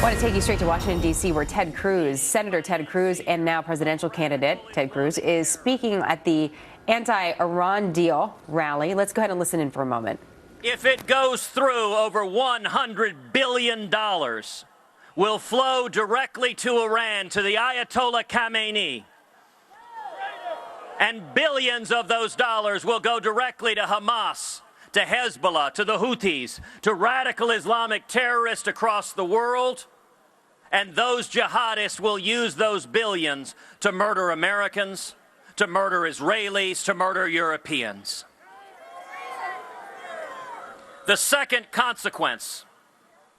I want to take you straight to Washington, D.C., where Ted Cruz, Senator Ted Cruz, and now presidential candidate Ted Cruz, is speaking at the anti-Iran deal rally. Let's go ahead and listen in for a moment. If it goes through, over $100 billion will flow directly to Iran, to the Ayatollah Khamenei. And billions of those dollars will go directly to Hamas, to Hezbollah, to the Houthis, to radical Islamic terrorists across the world. And those jihadists will use those billions to murder Americans, to murder Israelis, to murder Europeans. The second consequence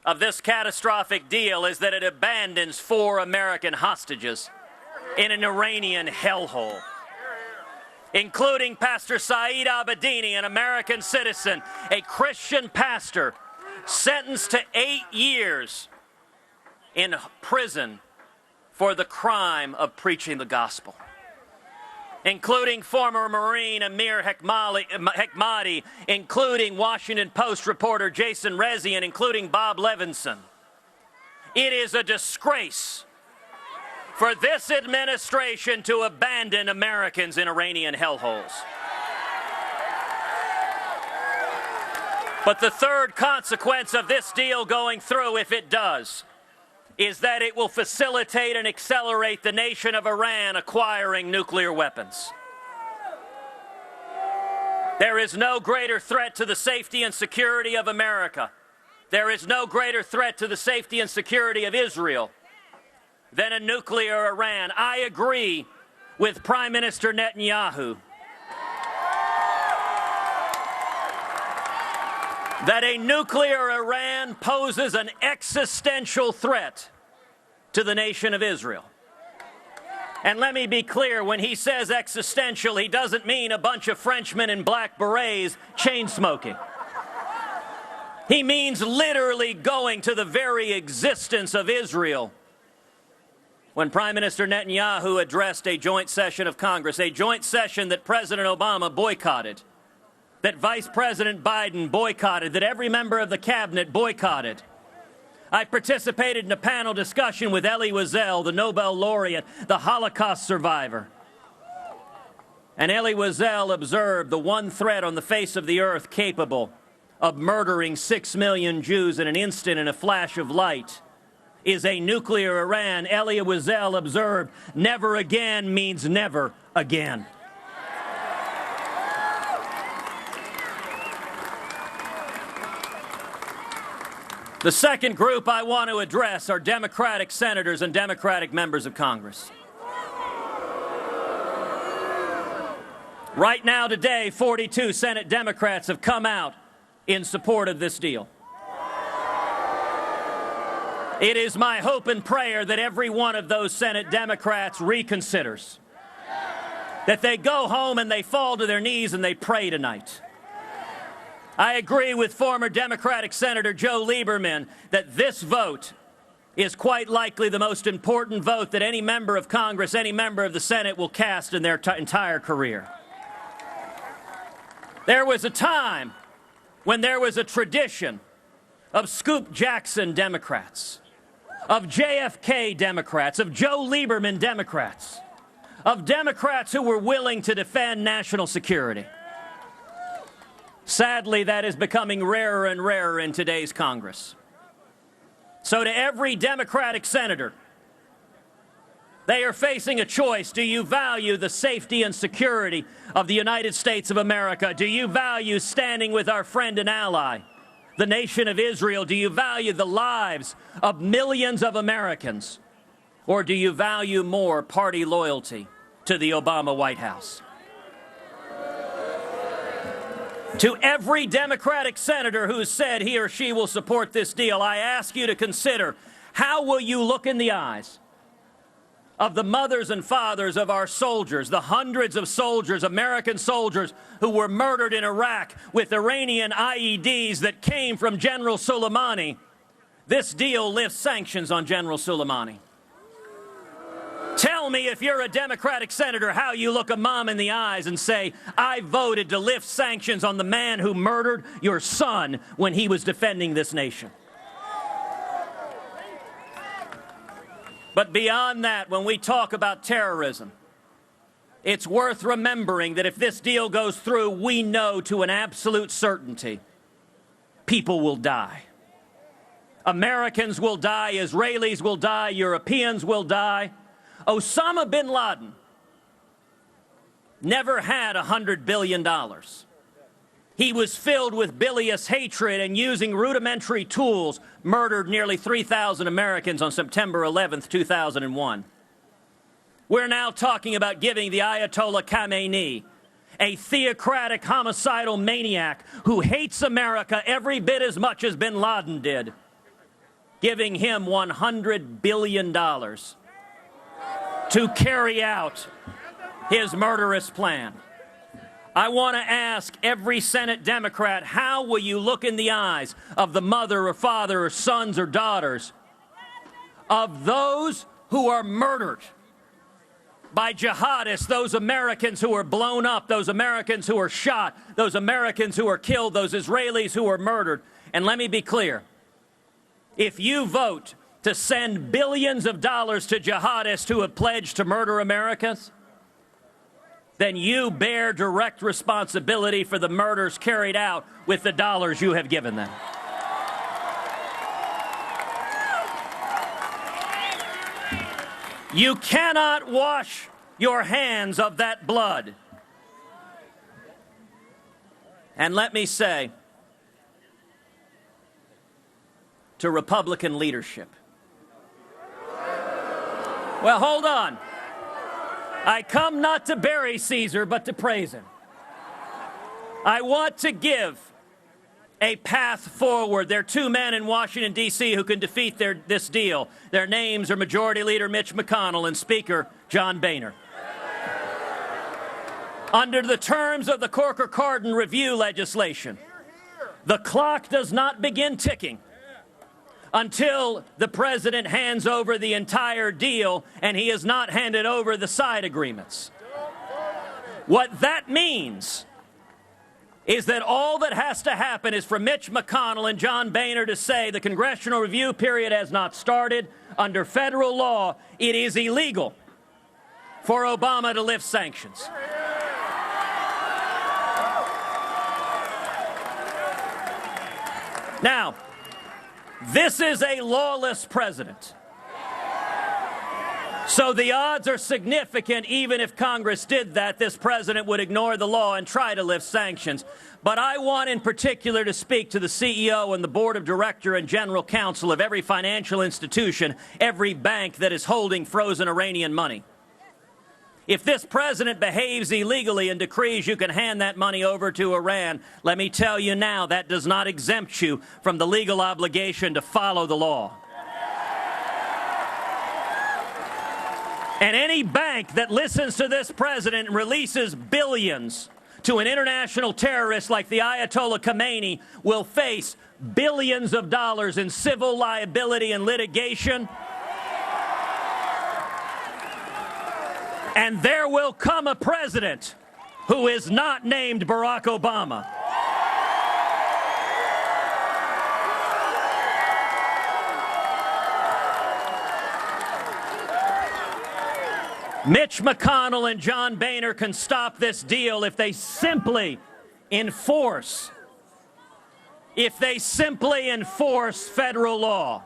of this catastrophic deal is that it abandons 4 American hostages in an Iranian hellhole, including Pastor Saeed Abedini, an American citizen, a Christian pastor, sentenced to 8 years in prison for the crime of preaching the gospel, including former Marine Amir Hekmati, including Washington Post reporter Jason Rezaian, including Bob Levinson. It is a disgrace for this administration to abandon Americans in Iranian hellholes. But the third consequence of this deal going through, if it does, is that it will facilitate and accelerate the nation of Iran acquiring nuclear weapons. There is no greater threat to the safety and security of America. There is no greater threat to the safety and security of Israel than a nuclear Iran. I agree with Prime Minister Netanyahu that a nuclear Iran poses an existential threat to the nation of Israel. And let me be clear, when he says existential, he doesn't mean a bunch of Frenchmen in black berets chain smoking. He means literally going to the very existence of Israel. When Prime Minister Netanyahu addressed a joint session of Congress, a joint session that President Obama boycotted, that Vice President Biden boycotted, that every member of the cabinet boycotted. I participated in a panel discussion with Elie Wiesel, the Nobel laureate, the Holocaust survivor. And Elie Wiesel observed the one threat on the face of the earth capable of murdering 6 million Jews in an instant, in a flash of light, is a nuclear Iran. Elie Wiesel observed, never again means never again. The second group I want to address are Democratic senators and Democratic members of Congress. Right now, today, 42 Senate Democrats have come out in support of this deal. It is my hope and prayer that every one of those Senate Democrats reconsiders, that they go home and they fall to their knees and they pray tonight. I agree with former Democratic Senator Joe Lieberman that this vote is quite likely the most important vote that any member of Congress, any member of the Senate will cast in their entire career. There was a time when there was a tradition of Scoop Jackson Democrats, of JFK Democrats, of Joe Lieberman Democrats, of Democrats who were willing to defend national security. Sadly, that is becoming rarer and rarer in today's Congress. So to every Democratic senator, they are facing a choice. Do you value the safety and security of the United States of America? Do you value standing with our friend and ally, the nation of Israel? Do you value the lives of millions of Americans? Or do you value more party loyalty to the Obama White House? To every Democratic senator who has said he or she will support this deal, I ask you to consider, how will you look in the eyes of the mothers and fathers of our soldiers, the hundreds of soldiers, American soldiers, who were murdered in Iraq with Iranian IEDs that came from General Soleimani? This deal lifts sanctions on General Soleimani. Tell me, if you're a Democratic senator, how you look a mom in the eyes and say, I voted to lift sanctions on the man who murdered your son when he was defending this nation. But beyond that, when we talk about terrorism, it's worth remembering that if this deal goes through, we know to an absolute certainty people will die. Americans will die, Israelis will die, Europeans will die. Osama bin Laden never had $100 billion. He was filled with bilious hatred and using rudimentary tools murdered nearly 3,000 Americans on September 11th, 2001. We're now talking about giving the Ayatollah Khamenei, a theocratic homicidal maniac who hates America every bit as much as bin Laden did, giving him $100 billion to carry out his murderous plan. I want to ask every Senate Democrat, how will you look in the eyes of the mother or father or sons or daughters of those who are murdered by jihadists, those Americans who are blown up, those Americans who are shot, those Americans who are killed, those Israelis who are murdered? And let me be clear. If you vote to send billions of dollars to jihadists who have pledged to murder Americans, then you bear direct responsibility for the murders carried out with the dollars you have given them. You cannot wash your hands of that blood. And let me say to Republican leadership, well, hold on. I come not to bury Caesar, but to praise him. I want to give a path forward. There are two men in Washington, D.C. who can defeat this deal. Their names are Majority Leader Mitch McConnell and Speaker John Boehner. Under the terms of the Corker-Cardin review legislation, the clock does not begin ticking until the president hands over the entire deal, and he has not handed over the side agreements. What that means is that all that has to happen is for Mitch McConnell and John Boehner to say the congressional review period has not started. Under federal law, it is illegal for Obama to lift sanctions. Now, this is a lawless president. So the odds are significant. Even if Congress did that, this president would ignore the law and try to lift sanctions. But I want in particular to speak to the CEO and the board of director and general counsel of every financial institution, every bank that is holding frozen Iranian money. If this president behaves illegally and decrees you can hand that money over to Iran, let me tell you now, that does not exempt you from the legal obligation to follow the law. And any bank that listens to this president and releases billions to an international terrorist like the Ayatollah Khamenei will face billions of dollars in civil liability and litigation. And there will come a president who is not named Barack Obama. Mitch McConnell and John Boehner can stop this deal if they simply enforce federal law.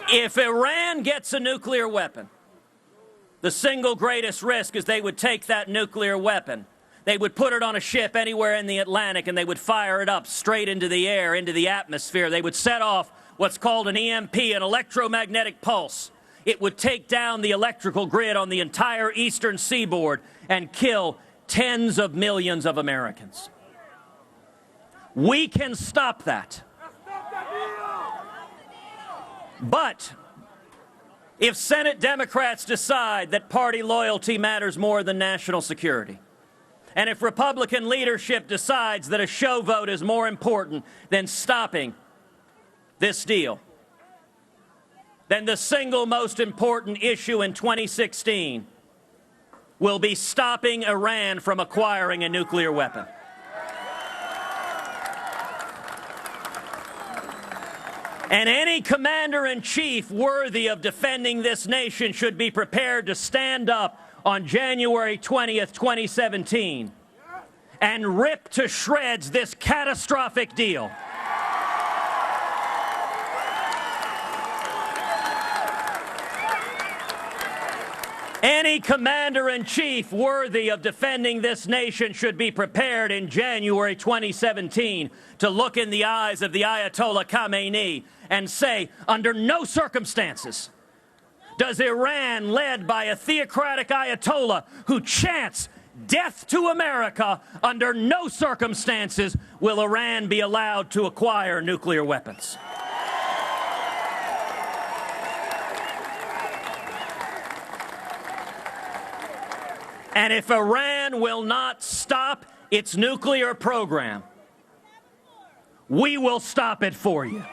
If Iran gets a nuclear weapon, the single greatest risk is they would take that nuclear weapon, they would put it on a ship anywhere in the Atlantic, and they would fire it up straight into the air, into the atmosphere. They would set off what's called an EMP, an electromagnetic pulse. It would take down the electrical grid on the entire eastern seaboard and kill tens of millions of Americans. We can stop that. But if Senate Democrats decide that party loyalty matters more than national security, and if Republican leadership decides that a show vote is more important than stopping this deal, then the single most important issue in 2016 will be stopping Iran from acquiring a nuclear weapon. And any commander-in-chief worthy of defending this nation should be prepared to stand up on January 20th, 2017, and rip to shreds this catastrophic deal. Any commander-in-chief worthy of defending this nation should be prepared in January 2017 to look in the eyes of the Ayatollah Khamenei and say, under no circumstances does Iran, led by a theocratic Ayatollah who chants death to America, under no circumstances will Iran be allowed to acquire nuclear weapons. And if Iran will not stop its nuclear program, we will stop it for you.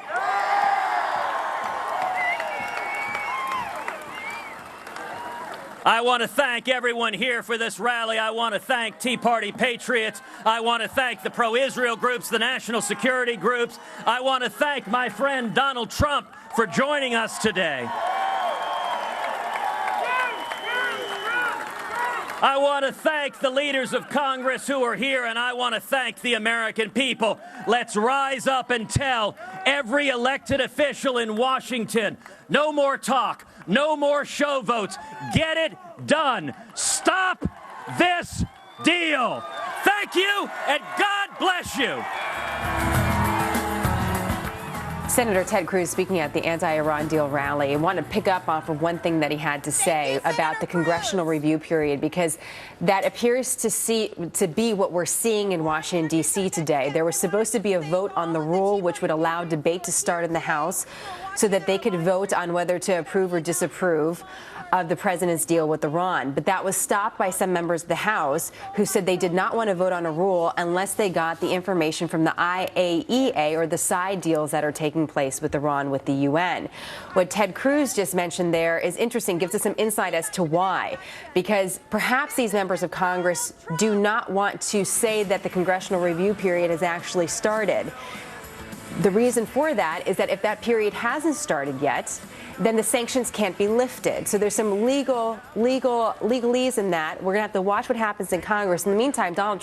I want to thank everyone here for this rally. I want to thank Tea Party patriots. I want to thank the pro-Israel groups, the national security groups. I want to thank my friend Donald Trump for joining us today. I want to thank the leaders of Congress who are here, and I want to thank the American people. Let's rise up and tell every elected official in Washington, no more talk, no more show votes. Get it done. Stop this deal. Thank you, and God bless you. Senator Ted Cruz speaking at the anti-Iran deal rally. I want to pick up off of one thing that he had to say about the congressional review period, because that appears to be what we're seeing in Washington, D.C. today. There was supposed to be a vote on the rule which would allow debate to start in the House so that they could vote on whether to approve or disapprove of the president's deal with Iran. But that was stopped by some members of the House who said they did not want to vote on a rule unless they got the information from the IAEA or the side deals that are taking place with Iran with the UN. What Ted Cruz just mentioned there is interesting, gives us some insight as to why. Because perhaps these members of Congress do not want to say that the congressional review period has actually started. The reason for that is that if that period hasn't started yet, then the sanctions can't be lifted. So there's some legalese in that. We're going to have to watch what happens in Congress. In the meantime, Donald Trump